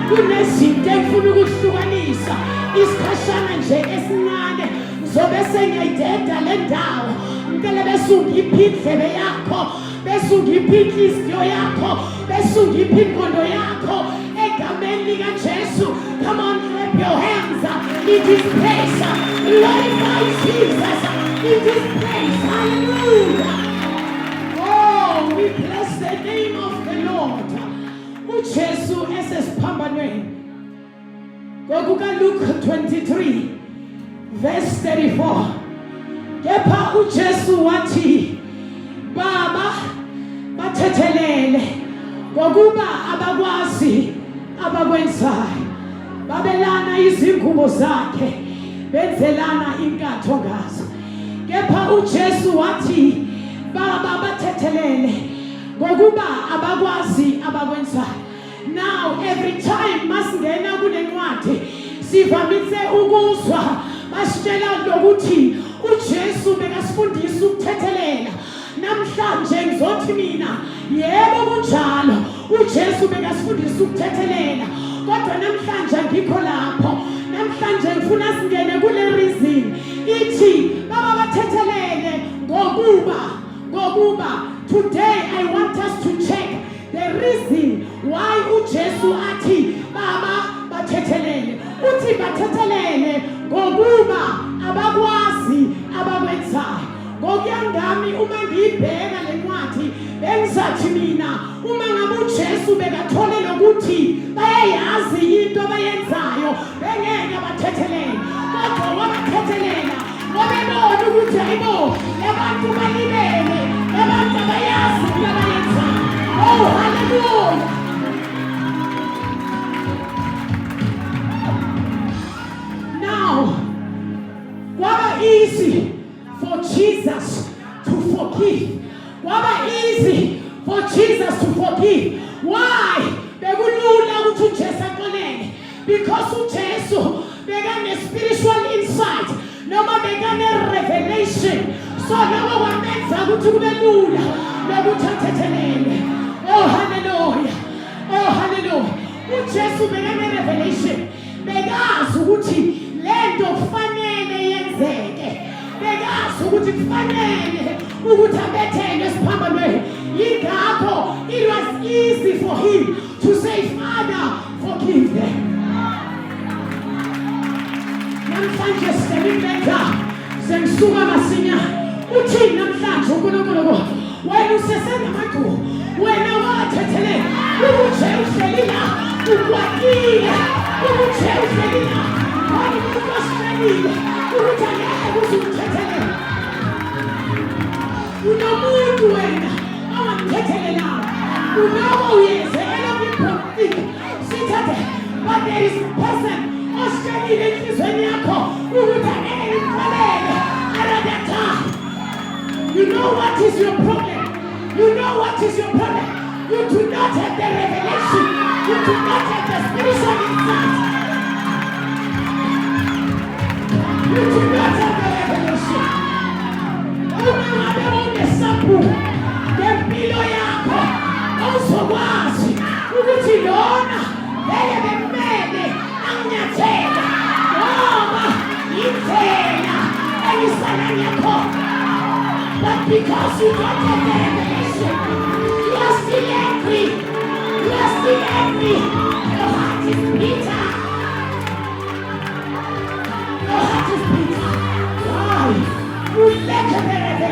kunezinto engifuna ukuhlukanisa isikhashana nje esincane ngizobe sengiyayideda le ndawo ngicela bese ungiphi indlebe yakho bese ungiphi inhliziyo yakho bese ungiphi ingqondo yakho egameni likaJesu. Come on, clap your hands in this place. Glorify Jesus in this place. Hallelujah. Oh, we bless the name of the Lord. uJesu esesiphambanweni ngokuka Luke 23 verse 34 kepha uJesu wathi Baba bathethelele ngokuba abakwazi abakwenzayo. Babelana izingubo zakhe benzelana inkatho ngazo. Kepha uJesu wathi Baba bathethelele ngokuba abakwazi abakwenzayo. Now every time masingena kunencwadi sivamise ukuzwa basitshela lokuthi uJesu bekasifundisa ukuthethelela. Namhlanje ngizothi mina yebo kunjalo uJesu bekasifundisa ukuthethelela kodwa namhlanje ngikho lapho. Namhlanje ngifuna singene kule reason ithi baba bathethelele ngokuba today I want us to check the reason why uJesu athi baba bathethelele. Uthi bathethelele ngokuba abakwazi abakwenzayo. Ngokuyangami uma ngibheka lencwadi bengizathi mina uma ngabe uJesu bekathole lokuthi bayayazi into abayenzayo bengeke bathethelele kodwa wabathethelela ngoba bona ukuthi hayibo labantu balibele labantu abayazi into abayenzayo. Oh hallelujah. Now kwaba easy for Jesus to forgive. Kwaba easy for Jesus to forgive. Why? Bekulula ukuthi uJesu axolele because uJesu bekane spiritual insight noma bekane revelation. So noma wamenza ukuthi kube lula lokuthi athethelele. Oh hallelujah. Oh hallelujah. uJesu bekane revelation. Bekazi ukuthi lento kufanele yenzeke. Bekazi ukuthi kufanele ukuthi abethelwe esiphambanweni. Yingakho it was easy for him to say Father forgive them. Namhlanje sibeka sengisuka masinya uthi namhlanje uNkulunkulu wena usesengamathu wena wathethelela uJesu lila ukwatile uJesu lila wena ukwashelile ukuthi angeke uzuthethelela unomuntu wena awamthethelela unawo uyezela ngiphophile sithathe but there is a person oshelile enhlizweni yakho ukuthi angeke ngiphelele another time. You know what is your problem? You know what is your problem? You do not have the revelation. You do not have the spiritual insight. You do not have the revelation. Ungabe unesambu ngempilo yakho awuzokwazi ukuthi lona ngeke bemele anginyathela ngoba indlela engisalanye khona. But because you don't have the revelation, you are still angry. You are still angry. Your heart is bitter. Your heart is bitter.